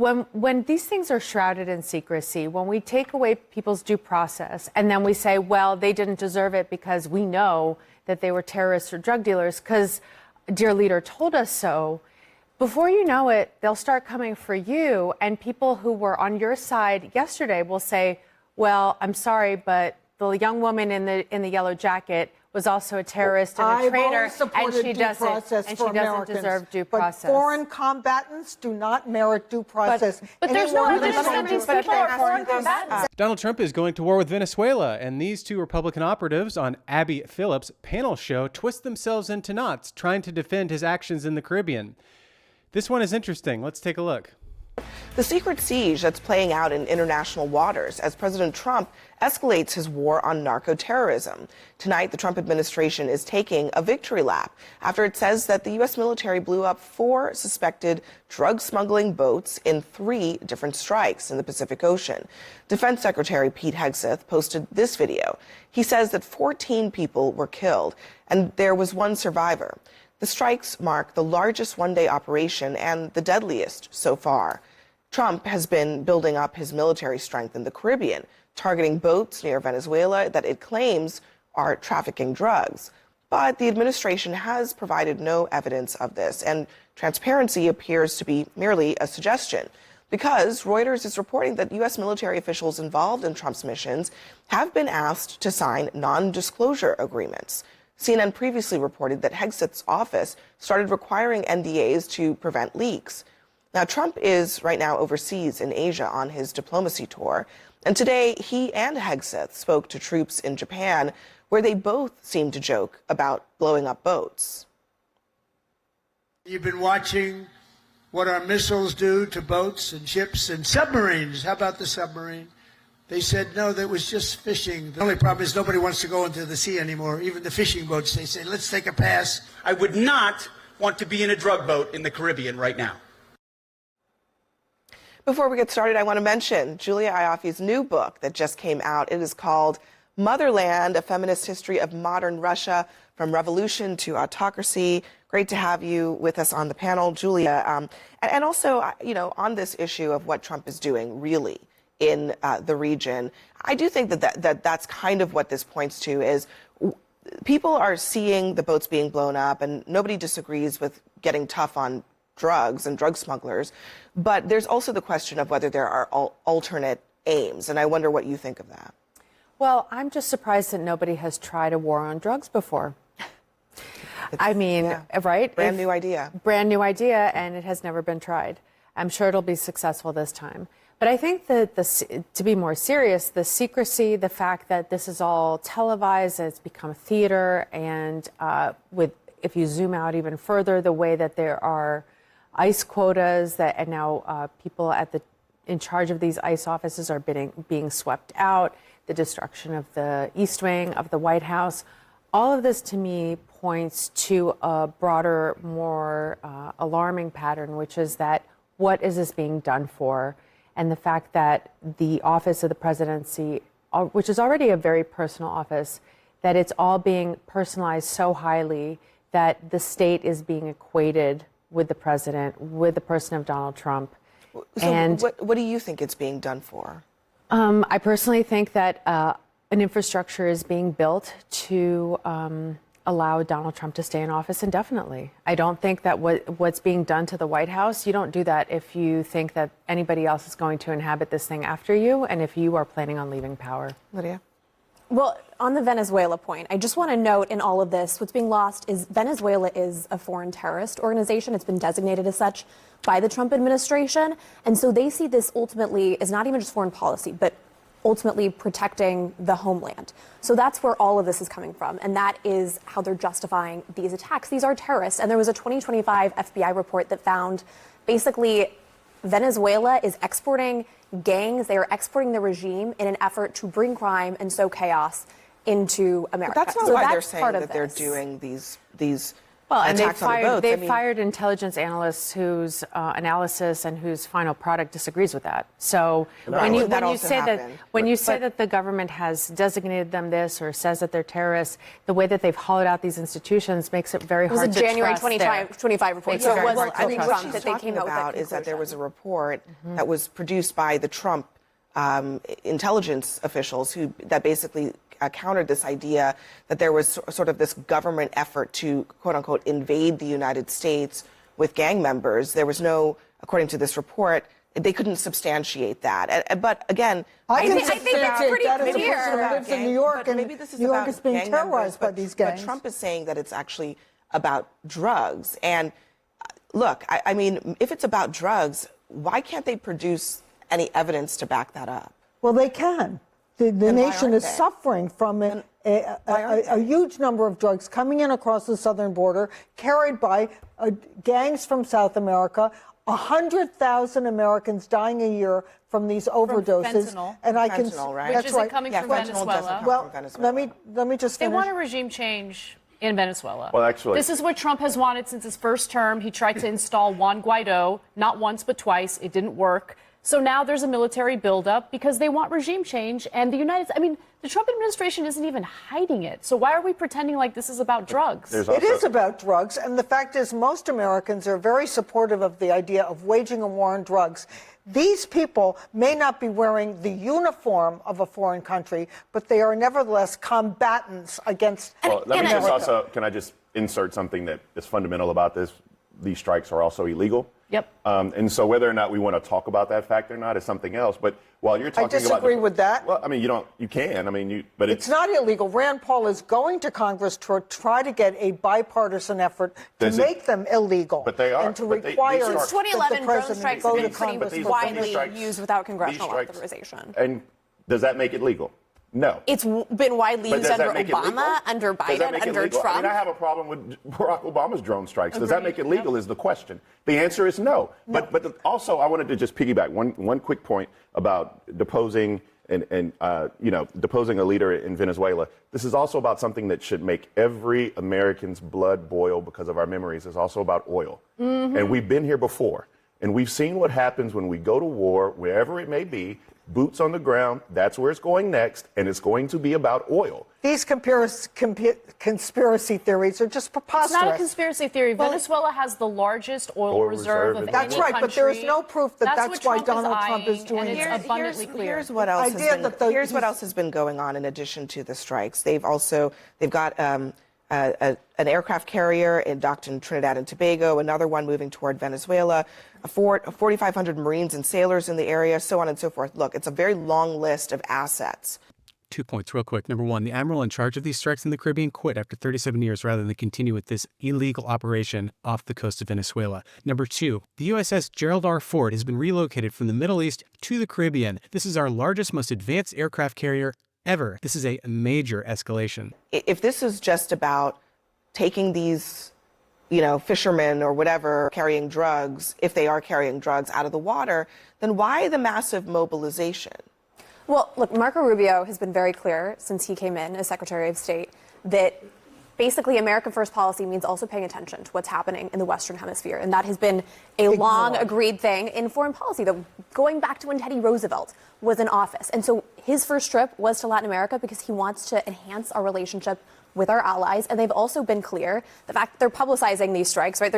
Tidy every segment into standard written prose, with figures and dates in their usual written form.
when these things are shrouded in secrecy, when we take away people's due process and then we say, well, they didn't deserve it because we know that they were terrorists or drug dealers because dear leader told us so, before you know it, they'll start coming for you, and people who were on your side yesterday will say, well, I'm sorry, but the young woman in the yellow jacket was also a terrorist and a traitor, and she doesn't deserve due process. But foreign combatants do not merit due process. But there's no evidence that these people are foreign combatants. Donald Trump is going to war with Venezuela, and these two Republican operatives on Abby Phillip's panel show twist themselves into knots trying to defend his actions in the Caribbean. This one is interesting. Let's take a look. The secret siege that's playing out in international waters as President Trump escalates his war on narco-terrorism. Tonight, the Trump administration is taking a victory lap after it says that the U.S. military blew up 4 suspected drug smuggling boats in 3 different strikes in the Pacific Ocean. Defense Secretary Pete Hegseth posted this video. He says that 14 people were killed and there was 1 survivor. The strikes mark the largest one-day operation and the deadliest so far. Trump has been building up his military strength in the Caribbean, targeting boats near Venezuela that it claims are trafficking drugs. But the administration has provided no evidence of this, and transparency appears to be merely a suggestion, because Reuters is reporting that U.S. military officials involved in Trump's missions have been asked to sign non-disclosure agreements. CNN previously reported that Hegseth's office started requiring NDAs to prevent leaks. Now, Trump is right now overseas in Asia on his diplomacy tour. And today, he and Hegseth spoke to troops in Japan, where they both seemed to joke about blowing up boats. You've been watching what our missiles do to boats and ships and submarines. How about the submarine? They said, no, that was just fishing. The only problem is nobody wants to go into the sea anymore. Even the fishing boats, they say, let's take a pass. I would not want to be in a drug boat in the Caribbean right now. Before we get started, I want to mention Julia Ioffi's new book that just came out. It is called Motherland, A Feminist History of Modern Russia, From Revolution to Autocracy. Great to have you with us on the panel, Julia. And also, you know, on this issue of what Trump is doing, really, in the region, I do think that's kind of what this points to is people are seeing the boats being blown up, and nobody disagrees with getting tough on drugs and drug smugglers. But there's also the question of whether there are alternate aims, and I wonder what you think of that. Well, I'm just surprised that nobody has tried a war on drugs before. I mean, yeah. Right? Brand new idea. Brand new idea, and it has never been tried. I'm sure it'll be successful this time. But I think that, to be more serious, the secrecy, the fact that this is all televised, that it's become theater, and if you zoom out even further, the way that there are ICE quotas and now people in charge of these ICE offices are being swept out, the destruction of the East Wing of the White House. All of this to me points to a broader, more alarming pattern, which is that what is this being done for? And the fact that the office of the presidency, which is already a very personal office, that it's all being personalized so highly that the state is being equated with the president, with the person of Donald Trump. So and what do you think it's being done for? I personally think that an infrastructure is being built to allow Donald Trump to stay in office indefinitely. I don't think that what's being done to the White House, you don't do that if you think that anybody else is going to inhabit this thing after you and if you are planning on leaving power. Lydia? Well, on the Venezuela point, I just want to note in all of this, what's being lost is Venezuela is a foreign terrorist organization. It's been designated as such by the Trump administration. And so they see this ultimately as not even just foreign policy, but ultimately protecting the homeland. So that's where all of this is coming from. And that is how they're justifying these attacks. These are terrorists. And there was a 2025 FBI report that found basically Venezuela is exporting gangs. They are exporting the regime in an effort to bring crime and sow chaos into America. But that's not why they're saying that they're doing these Well, and attacks on the boats. they fired intelligence analysts whose analysis and whose final product disagrees with that. So when you say that the government has designated them this or says that they're terrorists, the way that they've hollowed out these institutions makes it very hard to trust. It was a January 25 report. So it was what Trump she's that they talking came out about with is that there was a report that was produced by the Trump intelligence officials that basically countered this idea that there was sort of this government effort to, quote unquote, invade the United States with gang members. There was no, according to this report, they couldn't substantiate that. But again, I think it's pretty that is clear. a person who lives in New York, and maybe this is New York about is being gang members, terrorized by these gangs. But Trump is saying that it's actually about drugs. And look, I mean, if it's about drugs, why can't they produce any evidence to back that up? Well, they can. The nation is suffering from a huge number of drugs coming in across the southern border, carried by gangs from South America. 100,000 Americans dying a year from these overdoses. Fentanyl. And I can, Fentanyl, right? Which that's isn't right. coming from fentanyl Venezuela. doesn't come Well, from Venezuela. let me just They finish. want a regime change in Venezuela. Well, actually, this is what Trump has wanted since his first term. He tried to install Juan Guaido, not once but twice. It didn't work. So now there's a military buildup because they want regime change. And the Trump administration isn't even hiding it. So why are we pretending like this is about drugs? It is about drugs, and the fact is most Americans are very supportive of the idea of waging a war on drugs. These people may not be wearing the uniform of a foreign country, but they are nevertheless combatants against well, let me just America. also, can I just insert something that is fundamental about this? These strikes are also illegal. Yep. And so whether or not we want to talk about that fact or not is something else. But while you're talking about... I disagree with that. Well, I mean, you can. I mean, but it's not illegal. Rand Paul is going to Congress to try to get a bipartisan effort to make them illegal. But they are. And to But require Since 2011, drone strikes have go to been pretty Congress. widely strikes- used without these congressional strikes- authorization. And does that make it legal? No. It's been widely But used does that under make it legal? Obama, under Does that Biden, make it under legal? Trump. I mean, I have a problem with Barack Obama's drone strikes. Does that make it legal is the question. The answer is no. But also, I wanted to just piggyback one quick point about deposing deposing a leader in Venezuela. This is also about something that should make every American's blood boil because of our memories. It's also about oil. Mm-hmm. And we've been here before. And we've seen what happens when we go to war, wherever it may be, boots on the ground, that's where it's going next, and it's going to be about oil. These conspiracy theories are just preposterous. It's not a conspiracy theory. Venezuela has the largest oil reserve of any That's right, country. but there is no proof that that's why what Donald Trump is eyeing, doing and that. it's abundantly clear. Here's what else has been going on in addition to the strikes. They've got an aircraft carrier docked in Trinidad and Tobago, another one moving toward Venezuela, 4,500 Marines and sailors in the area, so on and so forth. Look, it's a very long list of assets. 2 points real quick. Number one, the admiral in charge of these strikes in the Caribbean quit after 37 years rather than continue with this illegal operation off the coast of Venezuela. Number two, the USS Gerald R. Ford has been relocated from the Middle East to the Caribbean. This is our largest, most advanced aircraft carrier ever. This is a major escalation. If this is just about taking these, fishermen or whatever carrying drugs, if they are carrying drugs out of the water, then why the massive mobilization? Well, look, Marco Rubio has been very clear since he came in as Secretary of State that basically America First policy means also paying attention to what's happening in the Western Hemisphere. And that has been a long agreed thing in foreign policy, that going back to when Teddy Roosevelt was in office. And so his first trip was to Latin America because he wants to enhance our relationship with our allies. And they've also been clear, the fact that they're publicizing these strikes, right?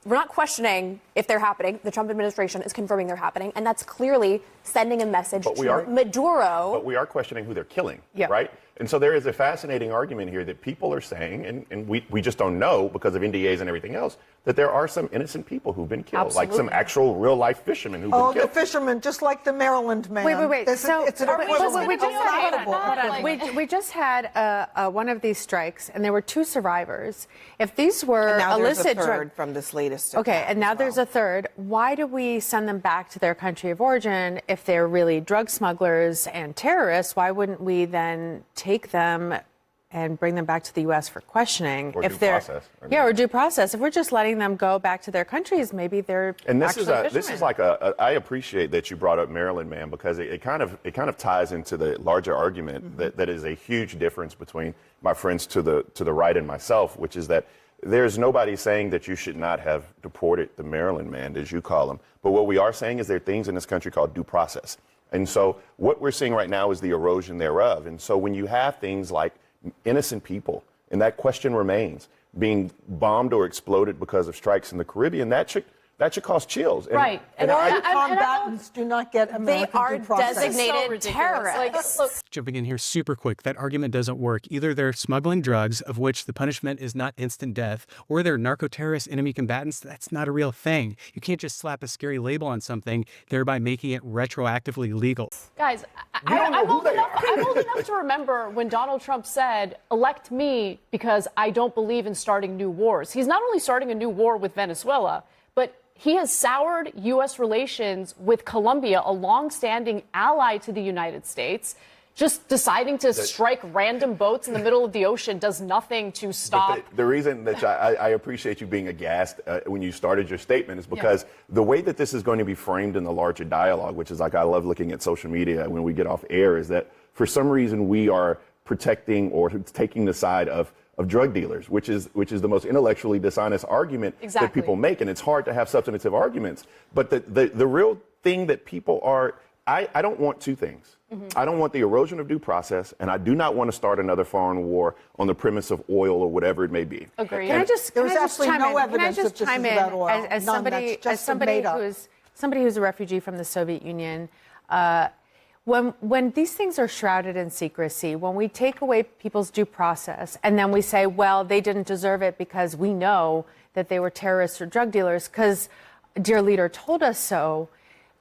We're not questioning if they're happening. The Trump administration is confirming they're happening. And that's clearly sending a message to Maduro. But we are questioning who they're killing, right? And so there is a fascinating argument here that people are saying, and we just don't know because of NDAs and everything else, that there are some innocent people who've been killed, like some actual real-life fishermen who've been killed. Oh, the fishermen, just like the Maryland man. Wait. It's an We just had one of these strikes, and there were 2 survivors. If these were and now illicit there's a third from this latest. Okay, and now there's a third. Why do we send them back to their country of origin if they're really drug smugglers and terrorists? Why wouldn't we then take them and bring them back to the U.S. for questioning? Or due process. Or due process. If we're just letting them go back to their countries, maybe they're this is like I appreciate that you brought up Maryland man, because it kind of ties into the larger argument that is a huge difference between my friends to the right and myself, which is that there's nobody saying that you should not have deported the Maryland man, as you call him. But what we are saying is there are things in this country called due process. And so what we're seeing right now is the erosion thereof. And so when you have things like innocent people, and that question remains, being bombed or exploded because of strikes in the Caribbean, that should cause chills. Right. And combatants do not get American due process. They are designated terrorists. Look, Jumping in here super quick, that argument doesn't work. Either they're smuggling drugs, of which the punishment is not instant death, or they're narco-terrorist enemy combatants. That's not a real thing. You can't just slap a scary label on something, thereby making it retroactively legal. guys, I'm old enough to remember when Donald Trump said, elect me because I don't believe in starting new wars. He's not only starting a new war with Venezuela, but he has soured U.S. relations with Colombia, a longstanding ally to the United States. Just deciding to strike random boats in the middle of the ocean does nothing to stop. The reason that I appreciate you being aghast when you started your statement is because the way that this is going to be framed in the larger dialogue, which is like I love looking at social media when we get off air, is that for some reason we are protecting or taking the side of drug dealers, which is the most intellectually dishonest argument that people make. And it's hard to have substantive arguments. But the real thing that people are, I don't want two things. I don't want the erosion of due process, and I do not want to start another foreign war on the premise of oil or whatever it may be. Agreed. Can I just chime in about oil? as somebody who's a refugee from the Soviet Union? When these things are shrouded in secrecy, when we take away people's due process and then we say, well, they didn't deserve it because we know that they were terrorists or drug dealers because dear leader told us so,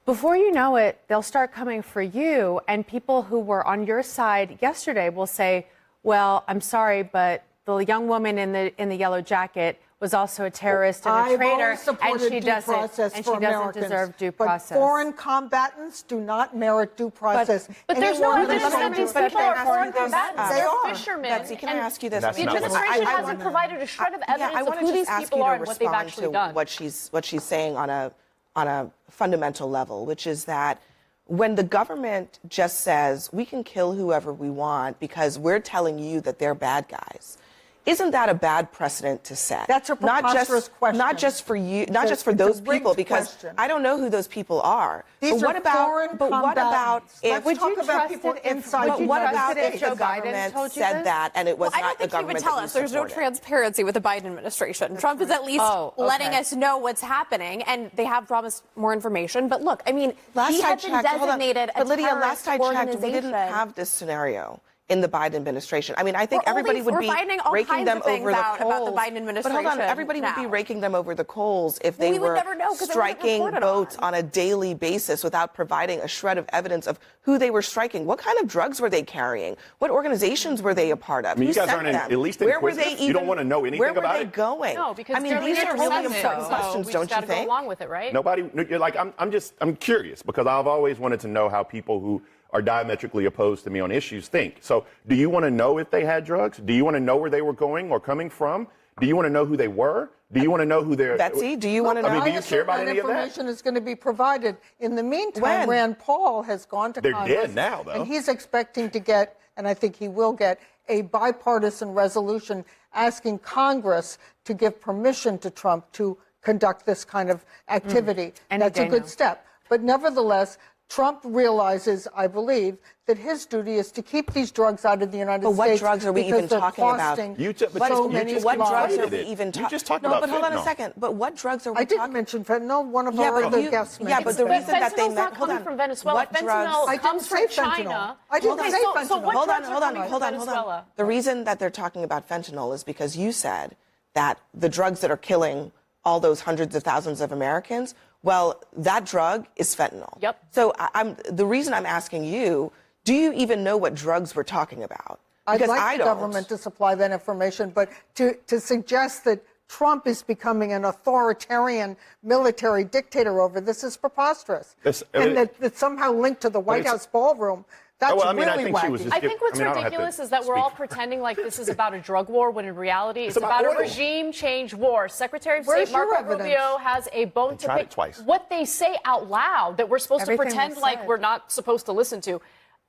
before you know it, they'll start coming for you, and people who were on your side yesterday will say, well, I'm sorry, but the young woman in the yellow jacket was also a terrorist and a traitor, and she doesn't deserve due process. But foreign combatants do not merit due process. But there's no evidence that these people are foreign They combatants. They're are. fishermen. Betsy, can I ask you this? The administration hasn't provided a shred of evidence of who these people are and what they've actually done. What she's saying on a fundamental level, which is that when the government just says we can kill whoever we want because we're telling you that they're bad guys, isn't that a bad precedent to set? That's a preposterous question. Not just for you, not just for those people, because I don't know who those people are. These but what about if would you about people inside? But what about if Joe the government Biden told you said this? that and it was not the government? I don't think he would tell us. There's no transparency with the Biden administration. Trump is at least letting us know what's happening, and they have promised more information. But look, I mean, he had been designated a Lydia, last I terrorist checked, we didn't have this scenario in the Biden administration. I mean, I think everybody would be raking them over the coals. About the Biden administration. But hold on, everybody would be raking them over the coals if they were striking boats on a daily basis without providing a shred of evidence of who they were striking. What kind of drugs were they carrying? What organizations were they a part of? I mean, you guys aren't at least inquisitive. You don't want to know anything about it? Where were they going? No, because these are really important questions, don't you think? Go along with it, right? Nobody, you're like, I'm curious because I've always wanted to know how people who are diametrically opposed to me on issues think. So do you want to know if they had drugs? Do you want to know where they were going or coming from? Do you want to know who they were? Do you want to know who they're... Betsy, do you want to know? I mean, do you care about any of that? Information is going to be provided. In the meantime, Rand Paul has gone to Congress. They're dead now, though. And he's expecting to get, and I think he will get, a bipartisan resolution asking Congress to give permission to Trump to conduct this kind of activity. And that's a good step. But nevertheless, Trump realizes, I believe, that his duty is to keep these drugs out of the United States. But what drugs are we even talking about? What drugs are we even talking about? You just talked about but hold on a fentanyl. second. But what drugs are we I talking didn't mention fentanyl. One of Yeah, our but other you- guests yeah, mentioned but the fentanyl. reason that they Fentanyl's not meant- hold coming on. from Venezuela. What drugs- Fentanyl I didn't comes say from China. fentanyl. I didn't say fentanyl. So what Hold on, drugs hold are on, coming hold from on, hold Venezuela? on. The reason that they're talking about fentanyl is because you said that the drugs that are killing all those hundreds of thousands of Americans, well, that drug is fentanyl. Yep. So the reason I'm asking you, do you even know what drugs we're talking about? Because I'd like I the don't. government to supply that information, but to suggest that Trump is becoming an authoritarian military dictator over this is preposterous. And that somehow linked to the White House ballroom. That's really wacky. I think what's ridiculous is that we're all pretending like this is about a drug war when in reality it's about a regime change war. Secretary of State Marco Rubio has a bone to pick. What they say out loud that we're supposed to pretend like we're not supposed to listen to.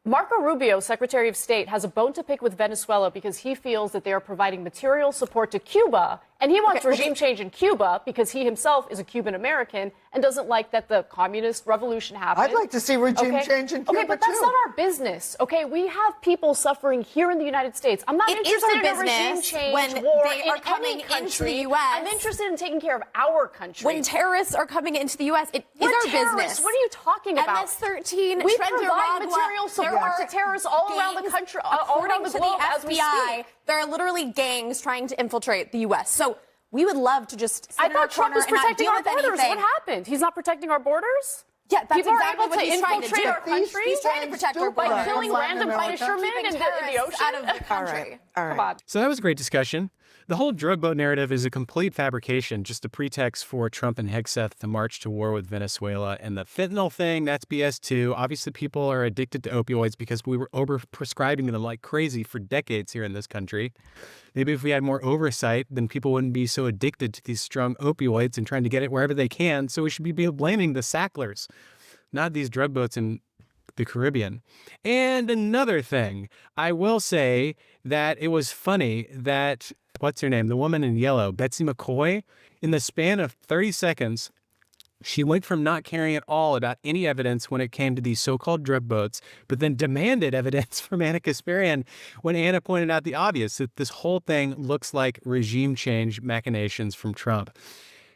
Marco Rubio, Secretary of State, has a bone to pick with Venezuela because he feels that they are providing material support to Cuba And he wants regime change in Cuba because he himself is a Cuban American and doesn't like that the communist revolution happened. I'd like to see regime change in Cuba, Okay, but that's too. not our business. Okay, we have people suffering here in the United States. I'm not interested in a regime change when war they are in coming any country. into the U.S. I'm interested in taking care of our country. When terrorists are coming into the U.S., it is What our terrorists? business. What are you talking about? MS-13, We Tren de provide Aragua, material there support are to terrorists all around the gangs, country, all around the according to globe the as we FBI, speak. there are literally gangs trying to infiltrate the U.S. So we would love to just sit I in our thought Trump corner was and not protecting deal our with borders. anything. What happened? He's not protecting our borders? Yeah, that's People exactly are able what to he's trying to infiltrate do. our country. He's trying to protect our by borders. killing random fishermen in the ocean. Out of the country. All right. Come on. So that was a great discussion. The whole drug boat narrative is a complete fabrication, just a pretext for Trump and Hegseth to march to war with Venezuela. And the fentanyl thing, that's BS too. Obviously, people are addicted to opioids because we were over-prescribing them like crazy for decades here in this country. Maybe if we had more oversight, then people wouldn't be so addicted to these strong opioids and trying to get it wherever they can. So we should be blaming the Sacklers, not these drug boats in the Caribbean. And another thing, I will say that it was funny that, what's her name? The woman in yellow, Betsy McCoy, in the span of 30 seconds, she went from not caring at all about any evidence when it came to these so-called drug boats, but then demanded evidence from Anna Kasparian when Anna pointed out the obvious, that this whole thing looks like regime change machinations from Trump.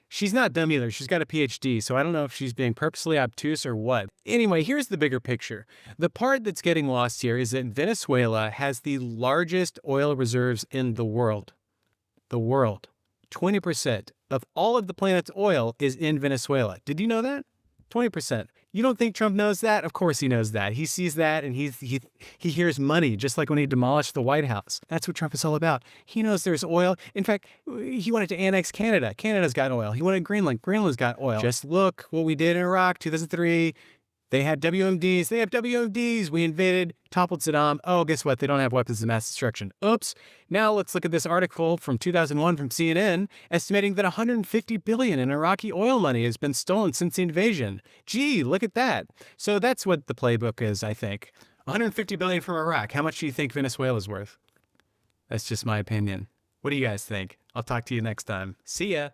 She's not dumb either. She's got a PhD, so I don't know if she's being purposely obtuse or what. Anyway, here's the bigger picture. The part that's getting lost here is that Venezuela has the largest oil reserves in the world. The world. 20% of all of the planet's oil is in Venezuela. Did you know that? 20%. You don't think Trump knows that? Of course he knows that. He sees that and he hears money, just like when he demolished the White House. That's what Trump is all about. He knows there's oil. In fact, he wanted to annex Canada. Canada's got oil. He wanted Greenland. Greenland's got oil. Just look what we did in Iraq, 2003. They had WMDs. They have WMDs. We invaded, toppled Saddam. Oh, guess what? They don't have weapons of mass destruction. Oops. Now let's look at this article from 2001 from CNN, estimating that $150 billion in Iraqi oil money has been stolen since the invasion. Gee, look at that. So that's what the playbook is, I think. $150 billion from Iraq. How much do you think Venezuela's worth? That's just my opinion. What do you guys think? I'll talk to you next time. See ya.